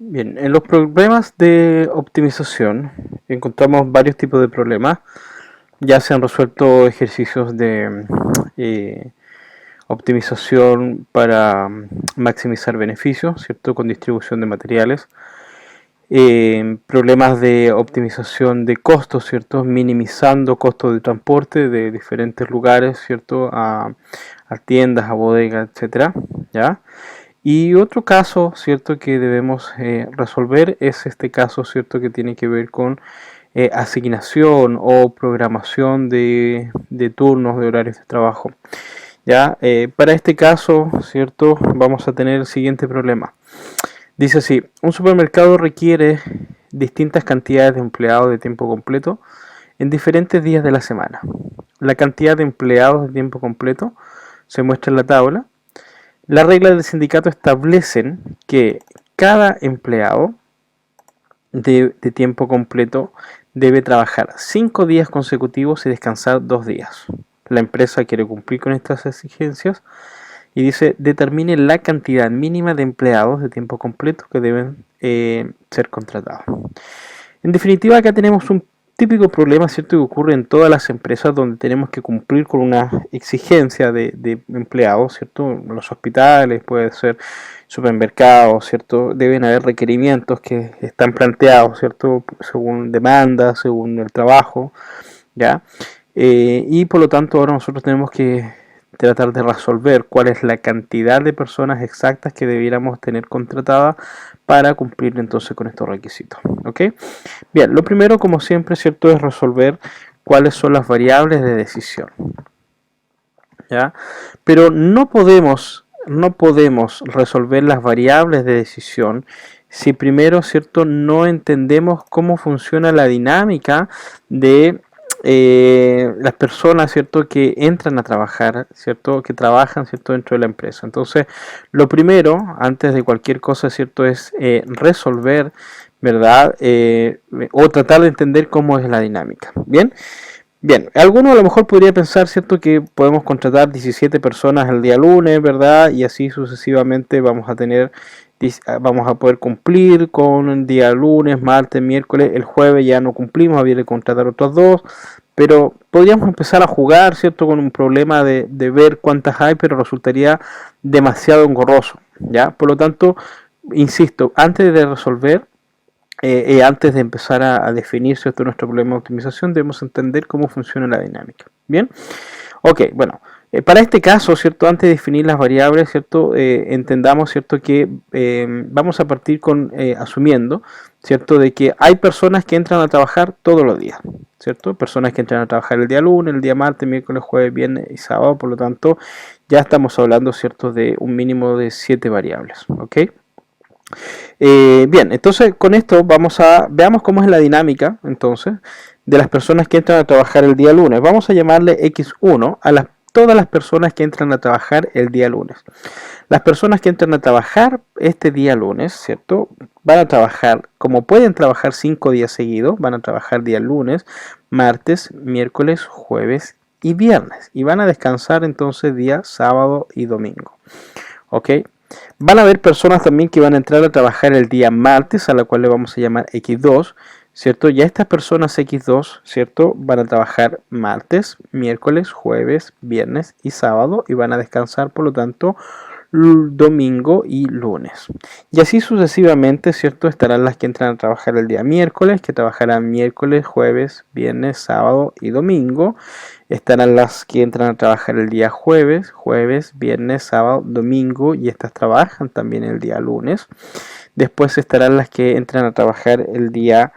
Bien, en los problemas de optimización encontramos varios tipos de problemas. Ya se han resuelto ejercicios de optimización para maximizar beneficios, ¿cierto? Con distribución de materiales. Problemas de optimización de costos, ¿cierto? Minimizando costos de transporte de diferentes lugares, ¿cierto? A tiendas, a bodegas, etcétera, ¿ya? Y otro caso, ¿cierto? Que debemos resolver es este caso, ¿cierto? Que tiene que ver con asignación o programación de turnos, de horarios de trabajo. ¿Ya? Para este caso, ¿cierto? Vamos a tener el siguiente problema. Dice así, un supermercado requiere distintas cantidades de empleados de tiempo completo en diferentes días de la semana. La cantidad de empleados de tiempo completo se muestra en la tabla. Las reglas del sindicato establecen que cada empleado de tiempo completo debe trabajar 5 días consecutivos y descansar 2 días. La empresa quiere cumplir con estas exigencias y dice, determine la cantidad mínima de empleados de tiempo completo que deben ser contratados. En definitiva, acá tenemos un típico problema, ¿cierto?, que ocurre en todas las empresas donde tenemos que cumplir con una exigencia de empleados, ¿cierto? En los hospitales, puede ser supermercados, ¿cierto? Deben haber requerimientos que están planteados, ¿cierto? Según demanda, según el trabajo, ¿ya? Y por lo tanto ahora nosotros tenemos que tratar de resolver cuál es la cantidad de personas exactas que debiéramos tener contratadas para cumplir entonces con estos requisitos. ¿Ok? Bien, lo primero, como siempre, ¿cierto?, es resolver cuáles son las variables de decisión. ¿Ya? Pero no podemos resolver las variables de decisión si primero, ¿cierto?, no entendemos cómo funciona la dinámica de las personas, ¿cierto?, que entran a trabajar, ¿cierto?, que trabajan, ¿cierto?, dentro de la empresa. Entonces, lo primero, antes de cualquier cosa, ¿cierto?, es resolver, ¿verdad? O tratar de entender cómo es la dinámica. Bien. Bien, alguno a lo mejor podría pensar, ¿cierto?, que podemos contratar 17 personas el día lunes, ¿verdad? Y así sucesivamente vamos a poder cumplir con el día lunes, martes, miércoles, el jueves ya no cumplimos, había que contratar otros dos, pero podríamos empezar a jugar, ¿cierto?, con un problema de ver cuántas hay, pero resultaría demasiado engorroso, ¿ya? Por lo tanto, insisto, antes de resolver, antes de empezar a definir, ¿cierto?, nuestro problema de optimización, debemos entender cómo funciona la dinámica. Bien, ok, bueno, para este caso, ¿cierto?, antes de definir las variables, ¿cierto?, entendamos, ¿cierto?, que vamos a partir con asumiendo, ¿cierto?, de que hay personas que entran a trabajar todos los días, ¿cierto? Personas que entran a trabajar el día lunes, el día martes, miércoles, jueves, viernes y sábado, por lo tanto, ya estamos hablando, ¿cierto?, de un mínimo de 7 variables, ¿ok? Bien, entonces con esto veamos cómo es la dinámica entonces de las personas que entran a trabajar el día lunes. Vamos a llamarle X1 a todas las personas que entran a trabajar el día lunes. Las personas que entran a trabajar este día lunes, ¿cierto? Van a trabajar, como pueden trabajar 5 días seguidos, van a trabajar día lunes, martes, miércoles, jueves y viernes. Y van a descansar entonces día sábado y domingo. ¿Ok? Van a haber personas también que van a entrar a trabajar el día martes, a la cual le vamos a llamar X2, ¿cierto? Ya estas personas X2, ¿cierto?, van a trabajar martes, miércoles, jueves, viernes y sábado y van a descansar, por lo tanto, domingo y lunes. Y así sucesivamente, ¿cierto? Estarán las que entran a trabajar el día miércoles, que trabajarán miércoles, jueves, viernes, sábado y domingo. Estarán las que entran a trabajar el día jueves, viernes, sábado, domingo y estas trabajan también el día lunes. Después estarán las que entran a trabajar el día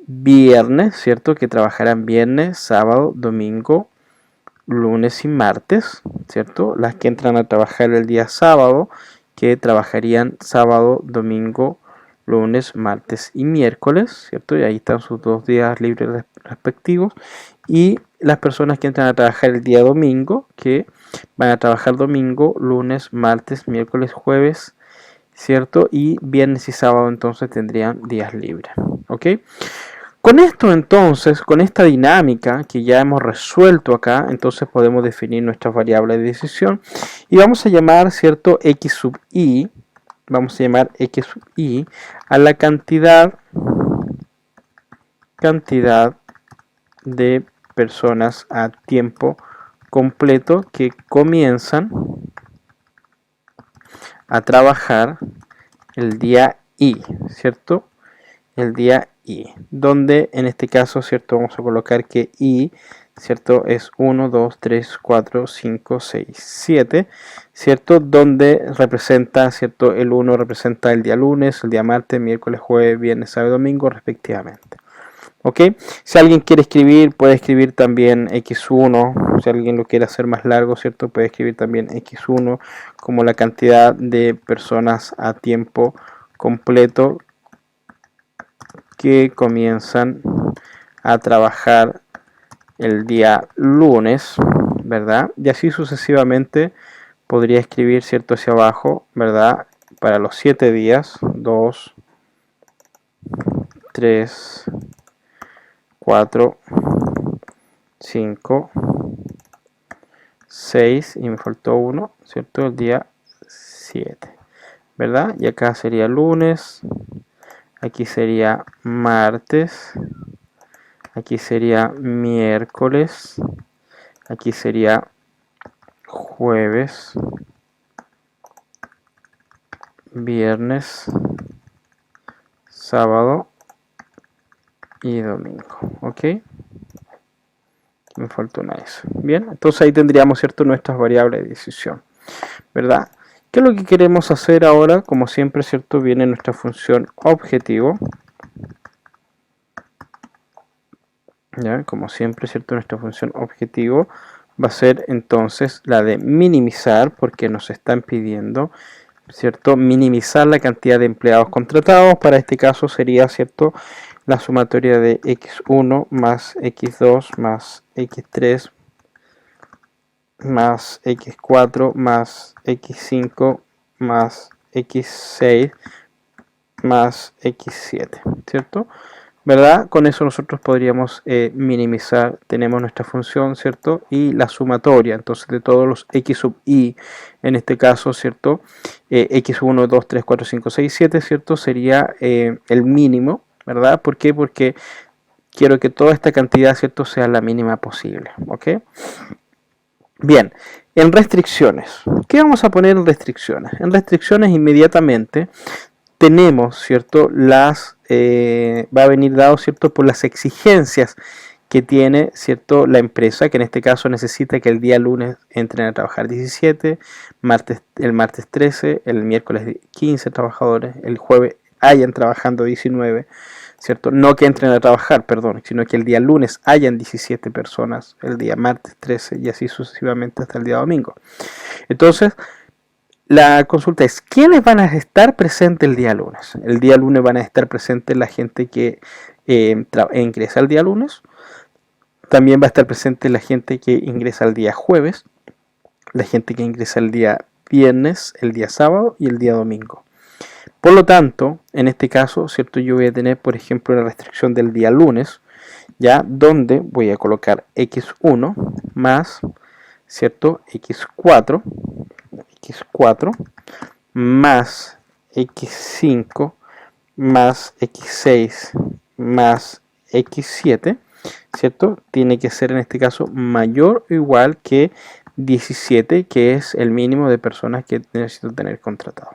viernes, ¿cierto? Que trabajarán viernes, sábado, domingo, lunes y martes, ¿cierto? Las que entran a trabajar el día sábado, que trabajarían sábado, domingo, lunes, martes y miércoles, ¿cierto? Y ahí están sus 2 días libres respectivos. Y las personas que entran a trabajar el día domingo, que van a trabajar domingo, lunes, martes, miércoles, jueves, ¿cierto? Y viernes y sábado entonces tendrían días libres, ¿ok? Con esto entonces, con esta dinámica que ya hemos resuelto acá, entonces podemos definir nuestras variables de decisión y vamos a llamar, ¿cierto?, X sub i, vamos a llamar x sub i a la cantidad de personas a tiempo completo que comienzan a trabajar el día i, ¿cierto? El día i, donde en este caso, ¿cierto? Vamos a colocar que i, ¿cierto? Es 1, 2, 3, 4, 5, 6, 7, ¿cierto? Donde representa, ¿cierto? El 1 representa el día lunes, el día martes, miércoles, jueves, viernes, sábado, domingo, respectivamente. ¿Ok? Si alguien quiere escribir, puede escribir también x1. Si alguien lo quiere hacer más largo, ¿cierto? Puede escribir también x1 como la cantidad de personas a tiempo completo que comienzan a trabajar el día lunes, ¿verdad? Y así sucesivamente podría escribir, ¿cierto? Hacia abajo, ¿verdad? Para los 7 días, 2, 3, 4, 5, 6 y me faltó uno, ¿cierto? El día 7, ¿verdad? Y acá sería lunes, aquí sería martes, aquí sería miércoles, aquí sería jueves, viernes, sábado y domingo. ¿Ok? Me faltó una de esas. Bien, entonces ahí tendríamos, ¿cierto?, nuestras variables de decisión, ¿verdad? ¿Qué es lo que queremos hacer ahora? Como siempre, ¿cierto? Viene nuestra función objetivo. ¿Ya? Como siempre, ¿cierto? Nuestra función objetivo va a ser entonces la de minimizar, porque nos están pidiendo, ¿cierto?, minimizar la cantidad de empleados contratados. Para este caso sería, ¿cierto?, la sumatoria de x1 más x2 más x3 más x4 más x5 más x6 más x7, ¿cierto? ¿Verdad? Con eso nosotros podríamos minimizar, tenemos nuestra función, ¿cierto? Y la sumatoria, entonces de todos los x sub i, en este caso, ¿cierto? x1, 2, 3, 4, 5, 6, 7, ¿cierto? Sería el mínimo, ¿verdad? ¿Por qué? Porque quiero que toda esta cantidad, ¿cierto?, sea la mínima posible, ¿ok? Bien, en restricciones, ¿qué vamos a poner en restricciones? En restricciones inmediatamente tenemos, ¿cierto? Va a venir dado, ¿cierto?, por las exigencias que tiene, ¿cierto?, la empresa, que en este caso necesita que el día lunes entren a trabajar 17, el martes 13, el miércoles 15 trabajadores, el jueves hayan trabajando 19, ¿cierto? No que entren a trabajar, perdón, sino que el día lunes hayan 17 personas, el día martes 13 y así sucesivamente hasta el día domingo. Entonces, la consulta es, ¿quiénes van a estar presentes el día lunes? El día lunes van a estar presentes la gente que ingresa el día lunes. También va a estar presente la gente que ingresa el día jueves, la gente que ingresa el día viernes, el día sábado y el día domingo. Por lo tanto, en este caso, ¿cierto? Yo voy a tener, por ejemplo, la restricción del día lunes, ¿ya? Donde voy a colocar x1 más, ¿cierto?, x4 más x5 más x6 más x7, ¿cierto? Tiene que ser en este caso mayor o igual que 17, que es el mínimo de personas que necesito tener contratado.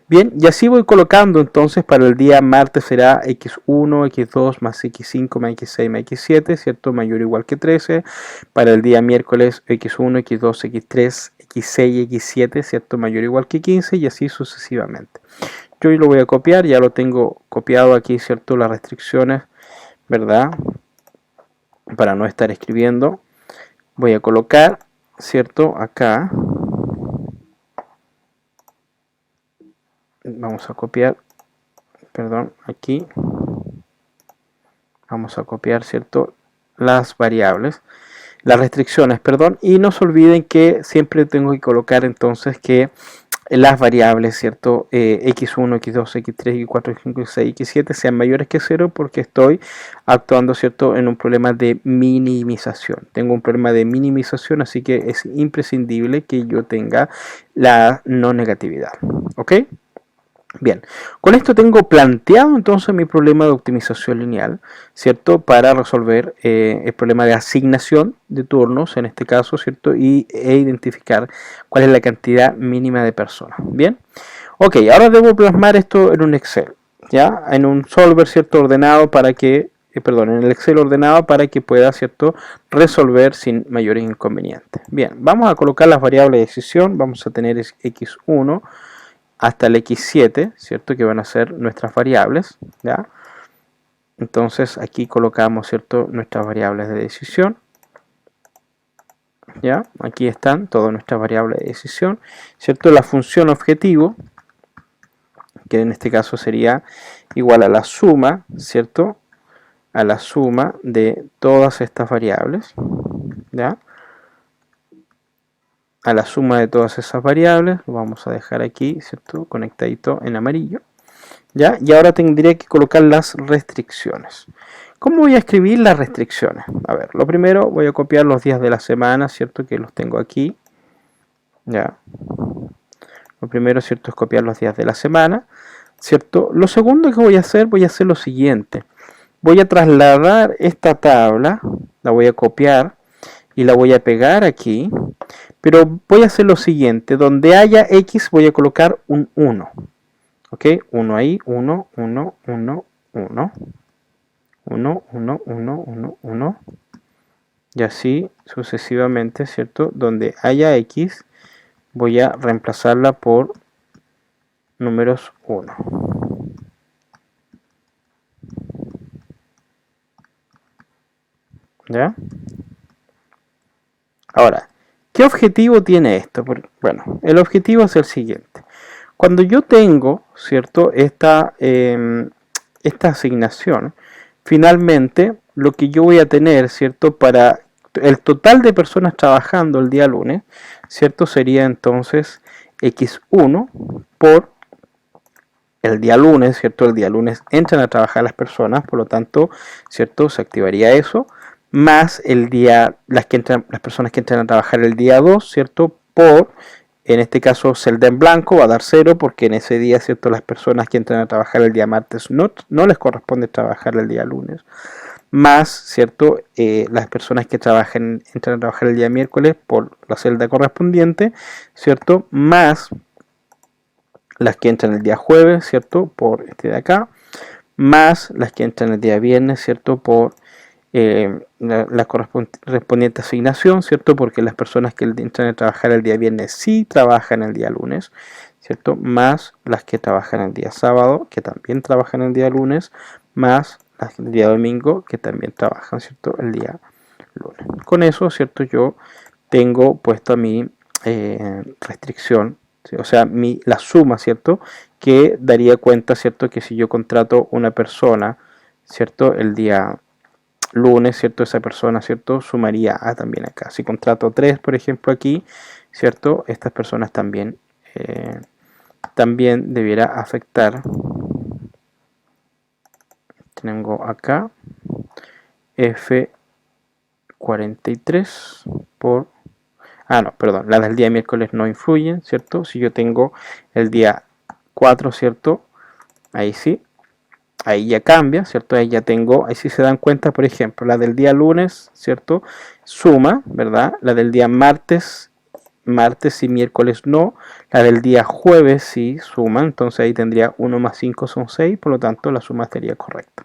Bien, y así voy colocando entonces para el día martes será x1, x2 más x5 más x6 más x7, ¿cierto? Mayor o igual que 13. Para el día miércoles x1, x2, x3, x6 y x7, ¿cierto? Mayor o igual que 15 y así sucesivamente. Yo lo voy a copiar, ya lo tengo copiado aquí, ¿cierto? Las restricciones, ¿verdad? Para no estar escribiendo. Voy a colocar, ¿cierto? Acá. Vamos a copiar, perdón, aquí. Vamos a copiar, ¿cierto?, las variables, las restricciones, perdón. Y no se olviden que siempre tengo que colocar entonces que las variables, ¿cierto?, x1, x2, x3, x4, x5, x6, x7 sean mayores que 0 porque estoy actuando, ¿cierto?, en un problema de minimización. Tengo un problema de minimización, así que es imprescindible que yo tenga la no negatividad. ¿Ok? Bien, con esto tengo planteado entonces mi problema de optimización lineal, ¿cierto? Para resolver el problema de asignación de turnos, en este caso, ¿cierto? E identificar cuál es la cantidad mínima de personas. Bien, ok, ahora debo plasmar esto en un Excel, ¿ya? En un solver, ¿cierto? Ordenado para que, perdón, en el Excel ordenado para que pueda, ¿cierto? Resolver sin mayores inconvenientes. Bien, vamos a colocar las variables de decisión, vamos a tener x1 hasta el x7, ¿cierto? Que van a ser nuestras variables, ¿ya? Entonces aquí colocamos, ¿cierto? Nuestras variables de decisión, ¿ya? Aquí están todas nuestras variables de decisión, ¿cierto? La función objetivo, que en este caso sería igual a la suma, ¿cierto? A la suma de todas estas variables, ¿ya? A la suma de todas esas variables, lo vamos a dejar aquí, ¿cierto? Conectadito en amarillo. ¿Ya? Y ahora tendría que colocar las restricciones. ¿Cómo voy a escribir las restricciones? A ver, lo primero voy a copiar los días de la semana, ¿cierto? Que los tengo aquí. ¿Ya? Lo primero, ¿cierto? Es copiar los días de la semana, ¿cierto? Lo segundo que voy a hacer lo siguiente. Voy a trasladar esta tabla, la voy a copiar y la voy a pegar aquí. Pero voy a hacer lo siguiente. Donde haya X voy a colocar un 1. ¿Ok? 1 ahí, 1, 1, 1, 1. 1, 1, 1, 1, 1. Y así sucesivamente, ¿cierto? Donde haya X, voy a reemplazarla por números 1. ¿Ya? Ahora, ¿qué objetivo tiene esto? Bueno, el objetivo es el siguiente. Cuando yo tengo, ¿cierto? Esta asignación, finalmente lo que yo voy a tener, ¿cierto? Para el total de personas trabajando el día lunes, ¿cierto? Sería entonces x1 por el día lunes, ¿cierto? El día lunes entran a trabajar las personas, por lo tanto, ¿cierto? Se activaría eso, más el día, las personas que entran a trabajar el día 2, ¿cierto? Por, en este caso, celda en blanco va a dar 0 porque en ese día, ¿cierto? Las personas que entran a trabajar el día martes no les corresponde trabajar el día lunes. Más, ¿cierto? Las personas que entran a trabajar el día miércoles por la celda correspondiente, ¿cierto? Más las que entran el día jueves, ¿cierto? Por este de acá. Más las que entran el día viernes, ¿cierto? Por la correspondiente asignación, ¿cierto? Porque las personas que entran a trabajar el día viernes sí trabajan el día lunes, ¿cierto? Más las que trabajan el día sábado, que también trabajan el día lunes, más las del día domingo, que también trabajan, ¿cierto? El día lunes. Con eso, ¿cierto? Yo tengo puesto mi restricción, ¿sí? O sea, la suma, ¿cierto? Que daría cuenta, ¿cierto? Que si yo contrato una persona, ¿cierto? El día lunes, ¿cierto? Esa persona, ¿cierto? Sumaría a también acá. Si contrato 3, por ejemplo, aquí, ¿cierto? Estas personas también, también debiera afectar. Tengo acá F43 por... Ah, no, perdón, las del día miércoles no influyen, ¿cierto? Si yo tengo el día 4, ¿cierto? Ahí sí, ahí ya cambia, ¿cierto? Ahí ya tengo, ahí sí se dan cuenta, por ejemplo, la del día lunes, ¿cierto? Suma, ¿verdad? La del día martes y miércoles no. La del día jueves sí suma, entonces ahí tendría 1 más 5 son 6, por lo tanto la suma estaría correcta.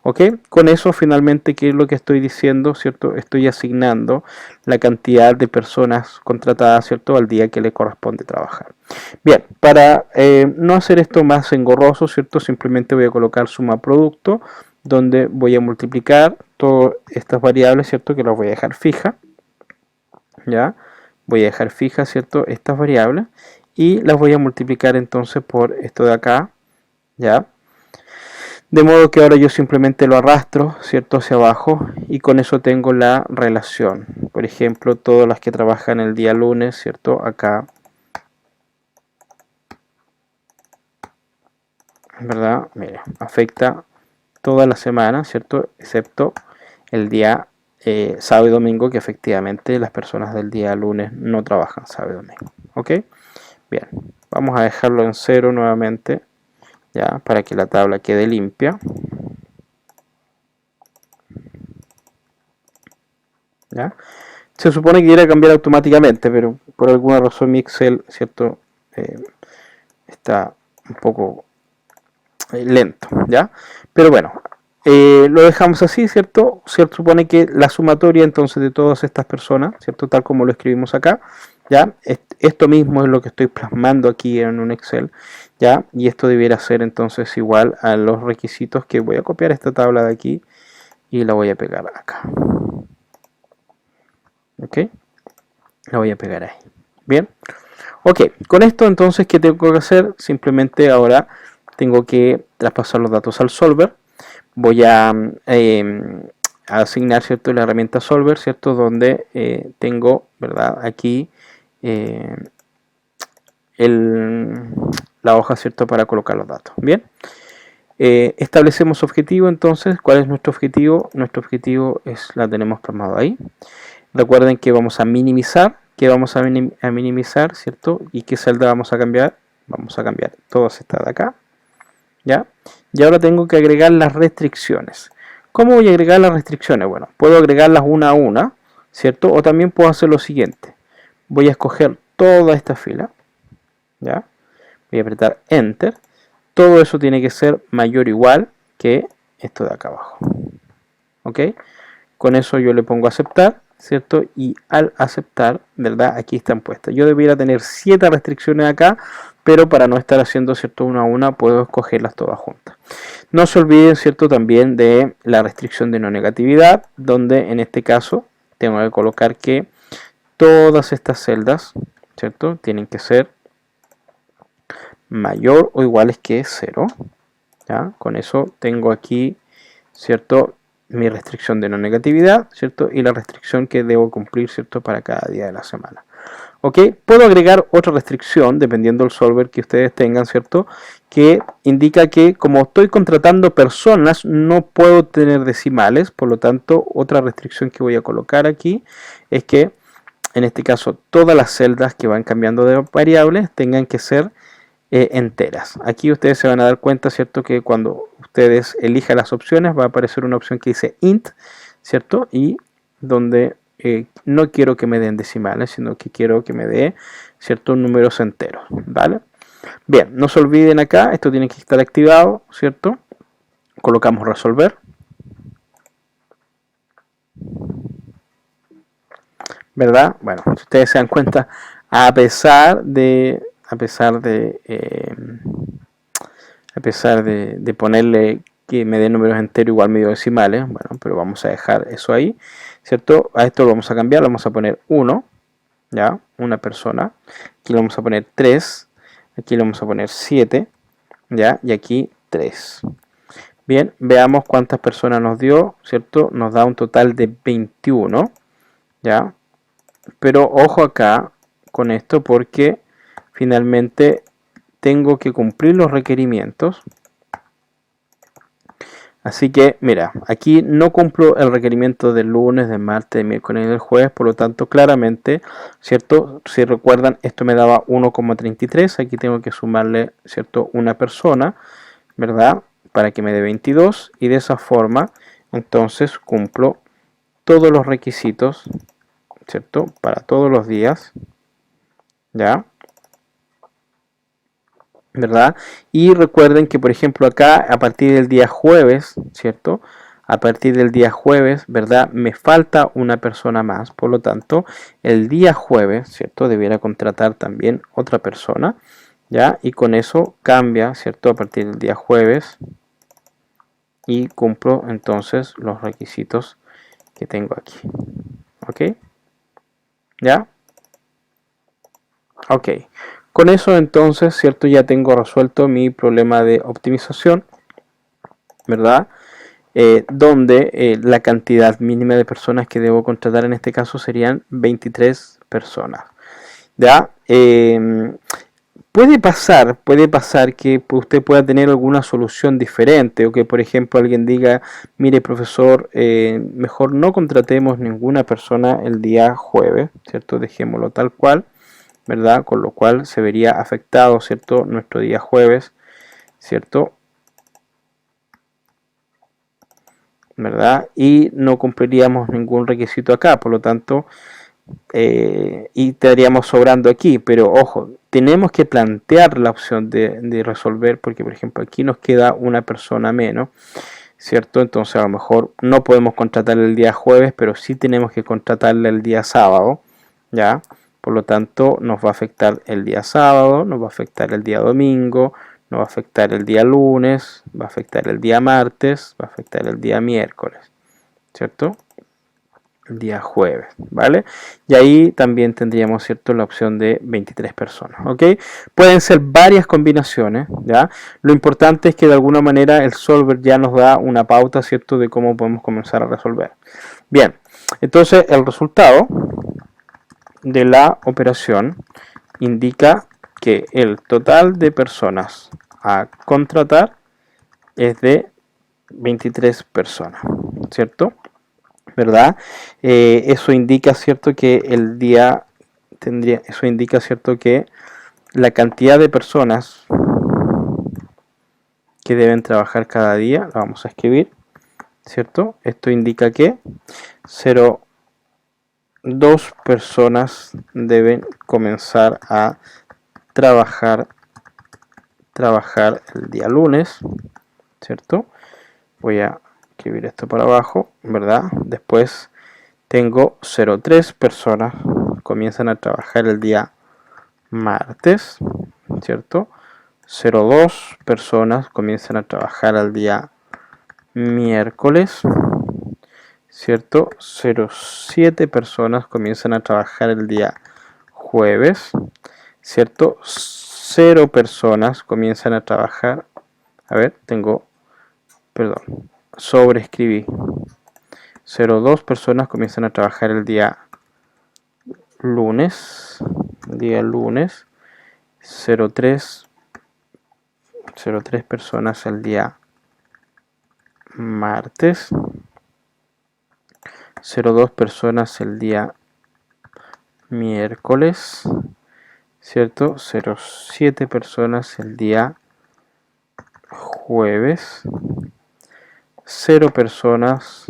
¿Ok? Con eso finalmente, ¿qué es lo que estoy diciendo? ¿Cierto? Estoy asignando la cantidad de personas contratadas, ¿cierto? Al día que le corresponde trabajar. Bien, para no hacer esto más engorroso, ¿cierto? Simplemente voy a colocar suma producto, donde voy a multiplicar todas estas variables, ¿cierto? Que las voy a dejar fija, ¿ya? Voy a dejar fijas, ¿cierto? Estas variables y las voy a multiplicar entonces por esto de acá, ¿ya? De modo que ahora yo simplemente lo arrastro, ¿cierto? Hacia abajo y con eso tengo la relación. Por ejemplo, todas las que trabajan el día lunes, ¿cierto? Acá, ¿verdad? Mira, afecta toda la semana, ¿cierto? Excepto el día sábado y domingo, que efectivamente las personas del día lunes no trabajan sábado y domingo. ¿Ok? Bien, vamos a dejarlo en 0 nuevamente. ya, para que la tabla quede limpia. ¿Ya? Se supone que quiere cambiar automáticamente, pero por alguna razón mi Excel, ¿cierto? Eh, Está un poco lento, ¿ya? Pero bueno, lo dejamos así, ¿cierto? Se supone que la sumatoria entonces de todas estas personas, ¿cierto? Tal como lo escribimos acá, ¿ya? Esto mismo es lo que estoy plasmando aquí en un Excel, ¿ya? Y esto debiera ser entonces igual a los requisitos que voy a copiar esta tabla de aquí y la voy a pegar acá. ¿Ok? La voy a pegar ahí. Bien. Ok, con esto entonces, ¿qué tengo que hacer? Simplemente ahora tengo que traspasar los datos al solver. Voy a asignar, ¿cierto?, la herramienta solver, ¿cierto?, donde tengo, ¿verdad?, aquí eh, la hoja, ¿cierto?, para colocar los datos. Bien, establecemos objetivo entonces. ¿Cuál es nuestro objetivo? Nuestro objetivo la tenemos plasmado ahí. Recuerden que vamos a minimizar. ¿Qué vamos a minimizar, cierto? ¿Y qué celda vamos a cambiar? Vamos a cambiar todas estas de acá, ¿ya? Y ahora tengo que agregar las restricciones. ¿Cómo voy a agregar las restricciones? Bueno, puedo agregarlas una a una, ¿cierto? O también puedo hacer lo siguiente. Voy a escoger toda esta fila, ¿ya? Voy a apretar Enter. Todo eso tiene que ser mayor o igual que esto de acá abajo, ¿ok? Con eso yo le pongo aceptar, ¿cierto? Y al aceptar, ¿verdad? Aquí están puestas. Yo debiera tener 7 restricciones acá, pero para no estar haciendo, ¿cierto?, una a una, puedo escogerlas todas juntas. No se olviden, ¿cierto?, también de la restricción de no negatividad, donde en este caso tengo que colocar que todas estas celdas, ¿cierto?, tienen que ser mayor o iguales que 0. ¿Ya? Con eso tengo aquí, ¿cierto?, mi restricción de no negatividad, ¿cierto?, y la restricción que debo cumplir, ¿cierto?, para cada día de la semana. ¿Ok? Puedo agregar otra restricción, dependiendo del solver que ustedes tengan, ¿cierto?, que indica que como estoy contratando personas, no puedo tener decimales. Por lo tanto, otra restricción que voy a colocar aquí es que, en este caso, todas las celdas que van cambiando de variables tengan que ser enteras. Aquí ustedes se van a dar cuenta, ¿cierto?, que cuando ustedes elijan las opciones va a aparecer una opción que dice int, ¿cierto? Y donde no quiero que me den decimales, sino que quiero que me dé, ¿cierto?, números enteros, ¿vale? Bien, no se olviden acá, esto tiene que estar activado, ¿cierto? Colocamos resolver. ¿Verdad? Bueno, si ustedes se dan cuenta, a pesar de ponerle que me dé números enteros igual medio decimales, bueno, pero vamos a dejar eso ahí, ¿cierto? A esto lo vamos a cambiar, lo vamos a poner 1, ¿ya? Una persona. Aquí lo vamos a poner 3, aquí lo vamos a poner 7, ¿ya? Y aquí 3. Bien, veamos cuántas personas nos dio, ¿cierto? Nos da un total de 21, ¿ya? Pero ojo acá con esto, porque finalmente tengo que cumplir los requerimientos. Así que, mira, aquí no cumplo el requerimiento del lunes, del martes, del miércoles y del jueves. Por lo tanto, claramente, ¿cierto? Si recuerdan, esto me daba 1,33. Aquí tengo que sumarle, ¿cierto?, una persona, ¿verdad?, para que me dé 22. Y de esa forma, entonces, cumplo todos los requisitos, ¿cierto?, para todos los días, ¿ya? ¿Verdad? Y recuerden que, por ejemplo, acá a partir del día jueves, ¿cierto? A partir del día jueves, ¿verdad?, me falta una persona más. Por lo tanto, el día jueves, ¿cierto?, debiera contratar también otra persona, ¿ya? Y con eso cambia, ¿cierto?, a partir del día jueves y cumplo entonces los requisitos que tengo aquí. ¿Ok? ¿Ya? Ok. Con eso entonces, ¿cierto?, ya tengo resuelto mi problema de optimización, ¿verdad? Donde la cantidad mínima de personas que debo contratar en este caso serían 23 personas. ¿Ya? Puede pasar que usted pueda tener alguna solución diferente, o que por ejemplo alguien diga, mire profesor, mejor no contratemos ninguna persona el día jueves, ¿cierto? Dejémoslo tal cual, ¿verdad? Con lo cual se vería afectado, ¿cierto?, nuestro día jueves, ¿cierto? ¿Verdad? Y no cumpliríamos ningún requisito acá, por lo tanto, y estaríamos sobrando aquí, pero ojo, tenemos que plantear la opción de resolver, porque por ejemplo aquí nos queda una persona menos, ¿cierto? Entonces a lo mejor no podemos contratarle el día jueves, pero sí tenemos que contratarle el día sábado, ¿ya? Por lo tanto, nos va a afectar el día sábado, nos va a afectar el día domingo, nos va a afectar el día lunes, va a afectar el día martes, va a afectar el día miércoles, ¿cierto? El día jueves, ¿vale? Y ahí también tendríamos, ¿cierto?, la opción de 23 personas, ¿ok? Pueden ser varias combinaciones, ¿ya? Lo importante es que de alguna manera el solver ya nos da una pauta, ¿cierto?, de cómo podemos comenzar a resolver. Bien, entonces el resultado de la operación indica que el total de personas a contratar es de 23 personas, ¿cierto? ¿Verdad? Eso indica, ¿cierto?, que el día tendría, eso indica, ¿cierto?, que la cantidad de personas que deben trabajar cada día, la vamos a escribir, ¿cierto? Esto indica que 0,2 personas deben comenzar a trabajar el día lunes, ¿cierto? Voy a escribir esto para abajo, ¿verdad? Después tengo 0,3 personas comienzan a trabajar el día martes, ¿cierto? 0,2 personas comienzan a trabajar el día miércoles, ¿cierto? 0,7 personas comienzan a trabajar el día jueves, ¿cierto? 0 personas comienzan a trabajar, a ver, sobreescribí. 0,2 personas comienzan a trabajar el día lunes, 0,3 personas el día martes, 0,2 personas el día miércoles, ¿cierto? 0,7 personas el día jueves, 0 personas,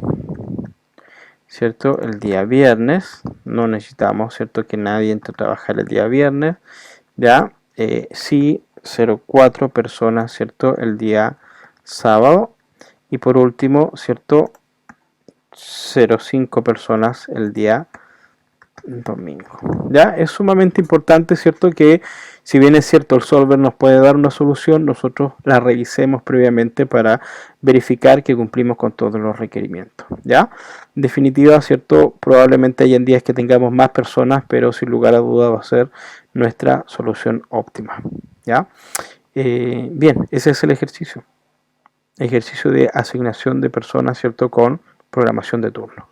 ¿cierto?, el día viernes. No necesitamos, ¿cierto?, que nadie entre a trabajar el día viernes, ¿ya? Sí, 0,4 personas, ¿cierto?, el día sábado. Y por último, ¿cierto?, 0,5 personas el día domingo. Ya es sumamente importante, ¿cierto?, que si bien es cierto el solver nos puede dar una solución, nosotros la revisemos previamente para verificar que cumplimos con todos los requerimientos. Ya, en definitiva, ¿cierto?, probablemente hay en días que tengamos más personas, pero sin lugar a duda va a ser nuestra solución óptima. Ya, bien, ese es el ejercicio de asignación de personas, ¿cierto?, con programación de turno.